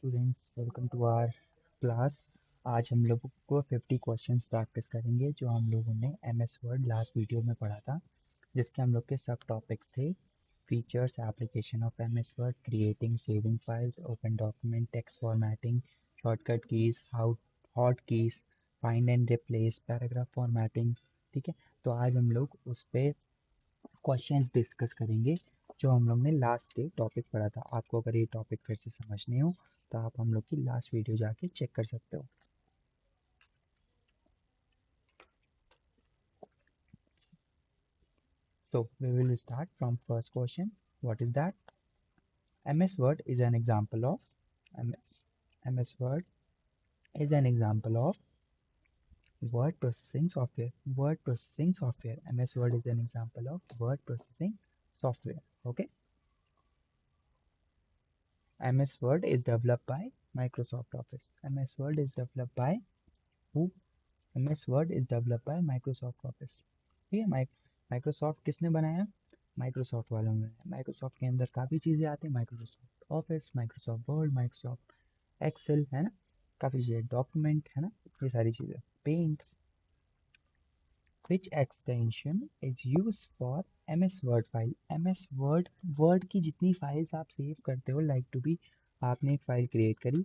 Students, welcome to our class. आज हम लोगों को 50 क्वेश्चंस प्रैक्टिस करेंगे जो हम लोगों ने एमएस वर्ड लास्ट वीडियो में पढ़ा था, जिसके हम लोग के सब टॉपिक्स थे: features, application of MS word, creating saving files, open document, text formatting, shortcut keys, how hot keys, find and replace, paragraph formatting. ठीक है, तो आज हम लोग उस पर क्वेश्चंस डिस्कस करेंगे जो हम लोग ने लास्ट डे टॉपिक पढ़ा था। आपको अगर ये टॉपिक फिर से समझने हो तो आप हम लोग की लास्ट वीडियो जाके चेक कर सकते हो। So we will start from first question. What is that? MS Word is an example of MS Word is an example of word processing software. Word processing software. MS Word is an example of word processing software. Okay. MS Word is developed by Microsoft Office. MS Word is developed by who? MS Word is developed by Microsoft Office. ठीक है, Microsoft किसने बनाया? Microsoft वालों ने। Microsoft के अंदर काफ़ी चीज़ें आती हैं: Microsoft Office, Microsoft Word, Microsoft Excel, है ना, काफ़ी चीज़ें, डॉक्यूमेंट, है ना, ये सारी चीज़ें, paint. Which extension is use for MS Word file? MS Word की जितनी फाइल्स आप सेव करते हो, लाइक टू बी, आपने एक फाइल क्रिएट करी,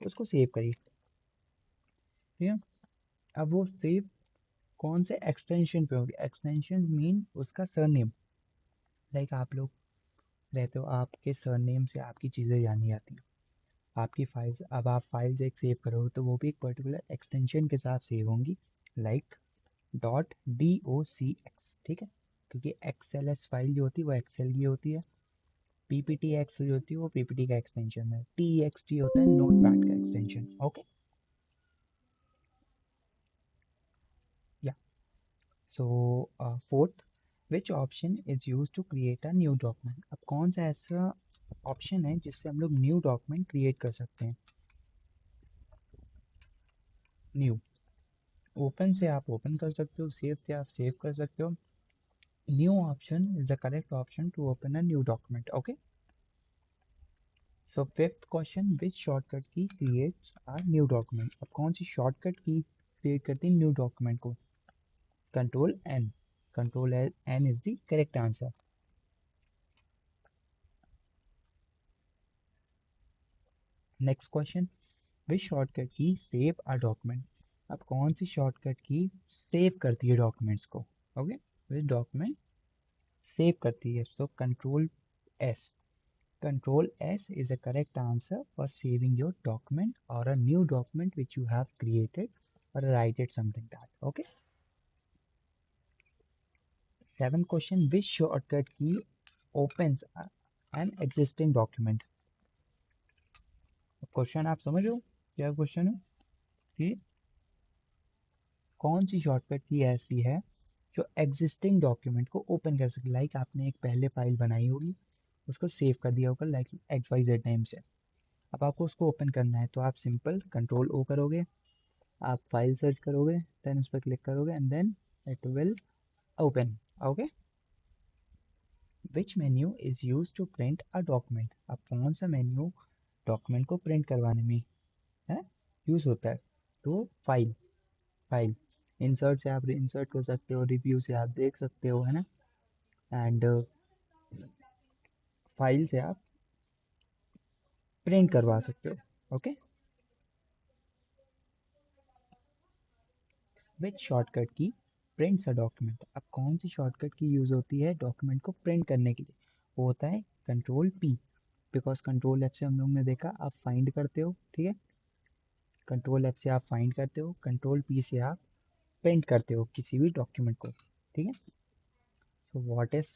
उसको सेव करी, ठीक है। अब वो सेव कौन से एक्सटेंशन पे होगी? एक्सटेंशन मीन उसका सरनेम। लाइक आप लोग रहते हो, आपके सरनेम से आपकी चीज़ें जानी जाती हैं, आपकी फाइल्स। अब आप फाइल्स एक सेव करो तो वो भी एक पर्टिकुलर एक्सटेंशन के साथ सेव होंगी, लाइक .docx, ठीक है, क्योंकि XLS फाइल जो होती है वो एक्सेल की होती है, PPTX जो होती है वो PPT का एक्सटेंशन है, TXT होता है नोट पैड का एक्सटेंशन। ओके, या so fourth, which option is use to create a new document? अब कौन सा ऐसा ऑप्शन है जिससे हम लोग न्यू डॉक्यूमेंट क्रिएट कर सकते हैं? न्यू, ओपन से आप ओपन कर सकते हो, सेव से आप सेव कर सकते हो। New option is the correct option to open a new document. Okay, so fifth question, which shortcut key creates a new document? अब कौन सी शॉर्टकट की क्रिएट करती है न्यू डॉक्यूमेंट को? Control N. Control N is the correct answer. Next question, which shortcut key save a document? अब कौन सी shortcut key save करती है डॉक्यूमेंट्स को? ओके, विच डॉक्यूमेंट सेव करती है? So control S. Control S is a correct answer for saving your document or a new document which you have created or write it something that. Okay. Seventh question, which shortcut key opens an existing document? Question आप समझ लो क्या question है कि कौन सी shortcut की ऐसी है जो एग्जिस्टिंग डॉक्यूमेंट को ओपन कर सके? लाइक आपने एक पहले फाइल बनाई होगी, उसको सेव कर दिया होगा लाइक XYZ नेम से। अब आपको उसको ओपन करना है तो आप सिंपल कंट्रोल O करोगे, आप फाइल सर्च करोगे, देन उस पर क्लिक करोगे and then it will open. Okay, which menu is use to print a document? अब कौन सा मेन्यू डॉक्यूमेंट को प्रिंट करवाने में है यूज होता है? तो फाइल, फाइल इंसर्ट से आप इंसर्ट कर सकते हो, रिव्यू से आप देख सकते हो, है ना, एंड फाइल से आप प्रिंट करवा सकते हो। ओके, विच शॉर्टकट की प्रिंट्स अ डॉक्यूमेंट? अब कौन सी शॉर्टकट की यूज होती है डॉक्यूमेंट को प्रिंट करने के लिए? वो होता है control P, because control F से हम लोग ने देखा आप फाइंड करते हो, ठीक है, कंट्रोल F से आप फाइंड करते हो, कंट्रोल P से आप प्रिंट करते हो किसी भी डॉक्यूमेंट को, ठीक है। So what is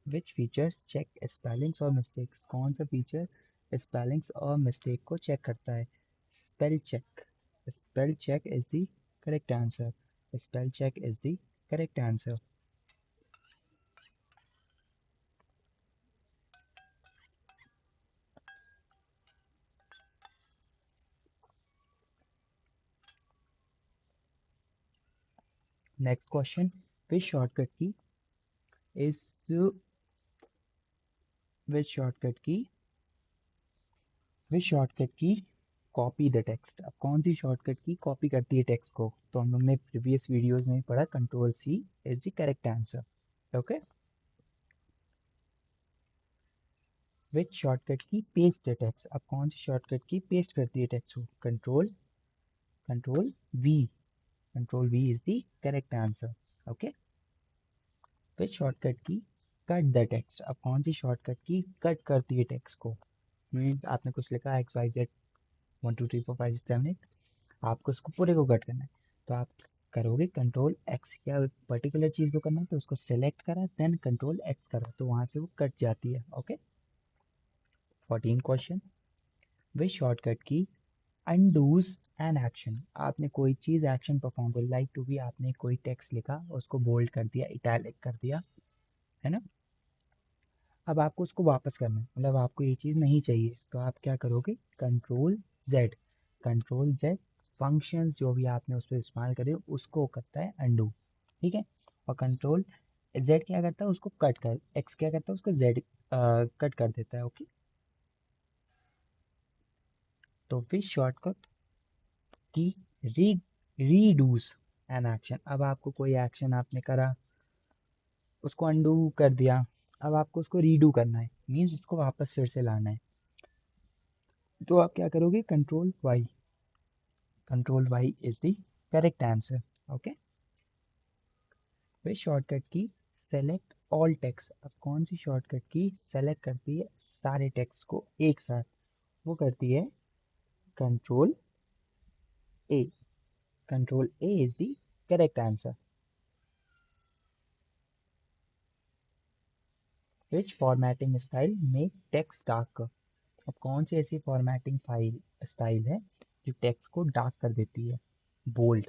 which features check spellings और मिस्टेक्स? कौन सा फीचर स्पेलिंग्स और मिस्टेक को चेक करता है? Spell check. Spell check is the correct answer. Spell check is the correct answer. Next question, which shortcut key is which shortcut key which shortcut key copy the text. अब कौन सी shortcut key copy करती है text को, तो हम लोग ने प्रीवियस वीडियोस में पढ़ा control C is the correct answer. Okay. Which shortcut key paste the text. अब कौन सी शॉर्टकट की पेस्ट करती है टेक्स्ट को, control control we, control we is the correct answer. Okay. Which shortcut की cut the text. अब कौन सी शॉर्टकट की कट करती है टेक्स्ट को, मीन्स आपने कुछ लिखा एक्स वाई जेड 1 2 3 4 5 6 7 8, आपको उसको पूरे को कट करना है, तो आप करोगे कंट्रोल एक्स, या पर्टिकुलर चीज़ को करना है तो उसको सेलेक्ट करा देन कंट्रोल एक्स करा तो वहाँ से वो कट जाती है। ओके। 14 क्वेश्चन। विच शॉर्टकट की अनडूज एन एक्शन। आपने कोई चीज़ एक्शन परफॉर्म कर, लाइक टू बी, आपने कोई टेक्स्ट लिखा उसको बोल्ड कर दिया, इटैलिक कर दिया, है ना। अब आपको उसको वापस करना है, मतलब आपको ये चीज़ नहीं चाहिए, तो आप क्या करोगे, control Z, control Z functions जो भी आपने उस पर इस्तेमाल करे उसको करता है अनडू। ठीक है। और कंट्रोल जेड क्या करता है, उसको कट कर, एक्स क्या करता है, उसको जेड कट कर देता है। ओके। तो फिर शॉर्टकट की री रीडूस एन एक्शन। अब आपको कोई एक्शन आपने करा, उसको अनडू कर दिया, अब आपको उसको रीडू करना है, मीन्स उसको वापस फिर से लाना है, तो आप क्या करोगे, control Y, control Y is the correct answer. Okay. फिर shortcut key select all text. अब कौन सी शॉर्टकट की सेलेक्ट करती है सारे टेक्स्ट को एक साथ, वो करती है control A, control A is the correct answer. Which formatting style make text darker. अब कौन सी ऐसी फॉर्मेटिंग फाइल स्टाइल है जो टेक्स्ट को डार्क कर देती है, बोल्ड,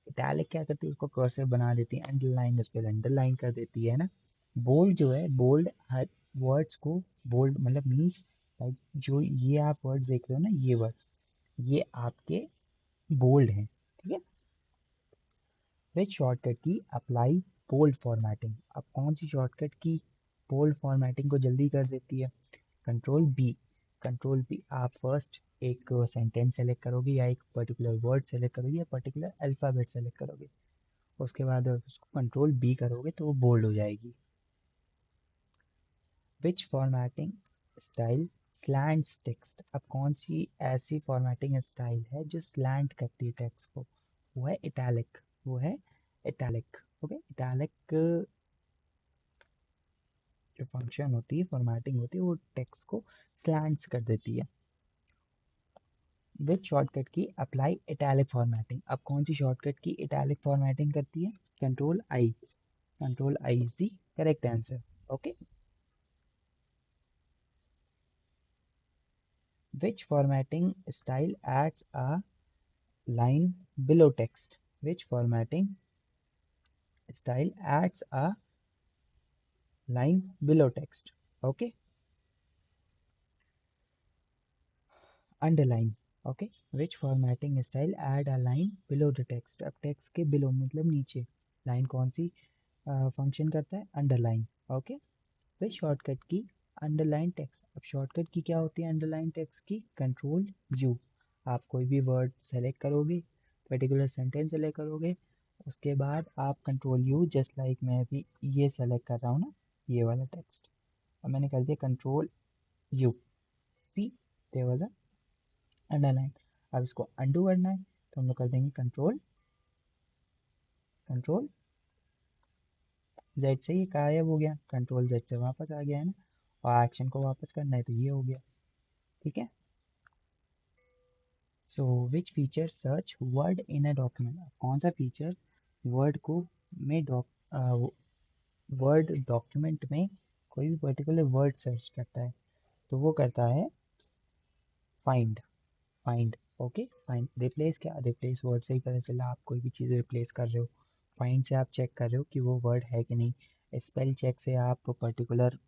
इटैलिक क्या करती है, उसको कर्सिव बना देती है, अंडरलाइन उस पर अंडरलाइन कर देती है ना। बोल्ड जो है, बोल्ड हर वर्ड्स को, बोल्ड मतलब मीन्स लाइक जो ये आप वर्ड्स देख रहे हो ना, ये वर्ड्स ये आपके बोल्ड हैं। ठीक है। विच शॉर्टकट की अप्लाई बोल्ड फॉर्मेटिंग। अब कौन सी शॉर्टकट की बोल्ड फॉर्मेटिंग को जल्दी कर देती है, कंट्रोल बी, कंट्रोल बी। आप फर्स्ट एक सेंटेंस सेलेक्ट करोगे या एक पर्टिकुलर वर्ड सेलेक्ट करोगे या पर्टिकुलर अल्फ़ाबेट सेलेक्ट करोगे, उसके बाद उसको कंट्रोल बी करोगे तो वो बोल्ड हो जाएगी। विच फॉर्मेटिंग स्टाइल स्लैंट्स टेक्स्ट। अब कौन सी ऐसी फॉर्मेटिंग स्टाइल है जो स्लैंट करती है टेक्स्ट को, वो है इटैलिक, वो है इटैलिक। ओके। इटैलिक जो फंक्शन होती है, फॉर्मेटिंग होती है, वो टेक्स्ट को स्लैंट्स कर देती है। विच शॉर्टकट की अप्लाई इटैलिक फॉर्मेटिंग। अब कौन सी शॉर्टकट की इटैलिक फॉर्मेटिंग करती है, control I, control I is the correct answer. Okay. Which formatting style adds a line below text? Which formatting style adds a line below text? Okay. Underline. Okay. Which formatting style add a line below the text? अब text के below मतलब नीचे, line कौन सी function करता है, underline. Okay. फिर shortcut की underline text. अब शॉर्टकट की क्या होती है अंडरलाइन टेक्स्ट की, कंट्रोल यू। आप कोई भी वर्ड सेलेक्ट करोगे, पर्टिकुलर सेंटेंस सेलेक्ट करोगे, उसके बाद आप कंट्रोल यू, जस्ट लाइक मैं अभी ये सेलेक्ट कर रहा हूँ ना, ये वाला टेक्स्ट, अब मैंने कर दिया control U, see there was a underline. अब इसको अंडू करना है तो हम लोग कर देंगे कंट्रोल, कंट्रोल जेड से ये गायब हो गया, कंट्रोल जेड से वापस आ गया है ना, और एक्शन को वापस करना है तो ये हो गया। ठीक है। So which feature search word in a document. कौन सा फीचर वर्ड को में वर्ड डॉक्यूमेंट में कोई भी पर्टिकुलर वर्ड सर्च करता है, तो वो करता है find, find. Okay. Find replace, क्या रिप्लेस वर्ड से ही पता चला आप कोई भी चीज़ रिप्लेस कर रहे हो, फाइंड से आप चेक कर रहे हो कि वो वर्ड है कि नहीं, स्पेल चेक से आप पर्टिकुलर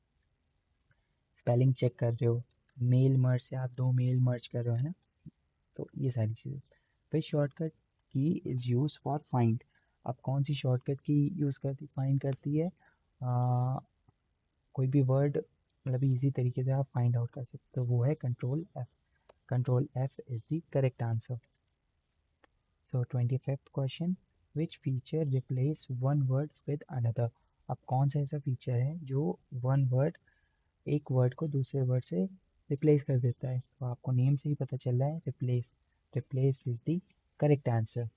स्पेलिंग चेक कर रहे हो, मेल मर्ज से आप दो मेल मर्ज कर रहे हो, है ना। तो ये सारी चीज़ें। फिर शॉर्टकट की इज़ यूज फॉर फाइंड। अब कौन सी शॉर्टकट की यूज़ करती, फाइंड करती है, कोई भी वर्ड मतलब इजी तरीके से आप फाइंड आउट कर सकते हो, वो है control F. Control F is the correct answer. So 25th question, which feature replace one word with another? अब कौन सा ऐसा फीचर है जो वन वर्ड एक वर्ड को दूसरे वर्ड से रिप्लेस कर देता है? तो आपको नेम से ही पता चल रहा है, replace. Replace is the correct answer.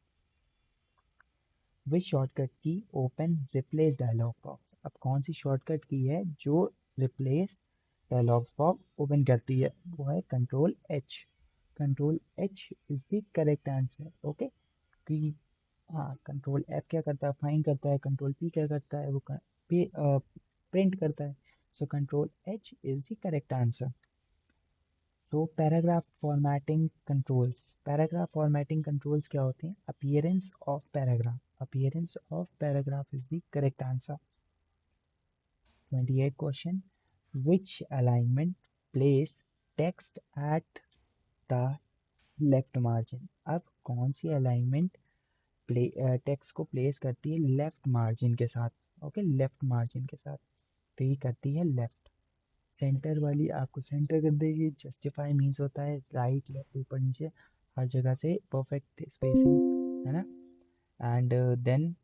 Which shortcut की ओपन रिप्लेस डायलॉग बॉक्स? अब कौन सी शॉर्टकट की है जो रिप्लेस डायलॉग बॉक्स ओपन करती है? वो है control H. Control H is the correct answer. Okay. कि हाँ, कंट्रोल एफ क्या करता है? फाइंड करता है. कंट्रोल पी क्या करता है? वो प्रिंट करता है. So control H is the correct answer. तो paragraph formatting controls. Paragraph formatting controls क्या होते हैं? Appearance of paragraph. Appearance of paragraph is the correct answer. 28 question, which alignment place text at the left margin? अब कौन सी alignment text को place करती है left margin के साथ? ओके, लेफ्ट मार्जिन के साथ. तो ये करती है लेफ्ट. सेंटर वाली आपको सेंटर कर देगी. जस्टिफाई मीन्स होता है राइट लेफ्ट ऊपर नीचे हर जगह से परफेक्ट स्पेसिंग, है ना. And then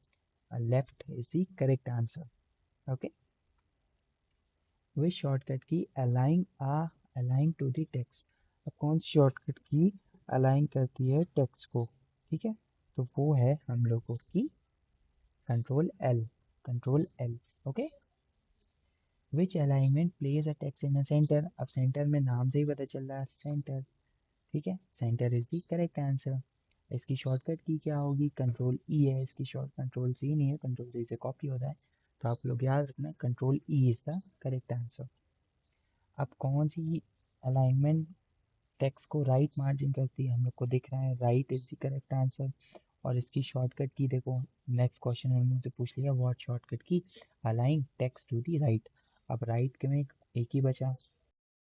left is the correct answer. Okay. Which shortcut key align to the text? अब कौन सी शॉर्टकट की अलाइन करती है टेक्स्ट को? ठीक है, तो वो है हम लोगों की control L. Control L. Okay. Which alignment place a text in a centre? अब सेंटर में नाम से ही पता चल रहा है सेंटर. ठीक है, centre is the correct answer. इसकी शॉर्टकट की क्या होगी? कंट्रोल ई है. इसकी शॉर्ट कंट्रोल सी नहीं है, कंट्रोल सी से कॉपी होता है. तो आप लोग याद रखना, control E is the correct answer. अब कौन सी अलाइनमेंट टेक्स्ट को राइट मार्जिन करती है? हम लोग को दिख रहा है right is the correct answer. और इसकी शॉर्टकट की देखो, नेक्स्ट क्वेश्चन में मुझसे पूछ लिया what shortcut key align text to the right. अब राइट के में एक ही बचा,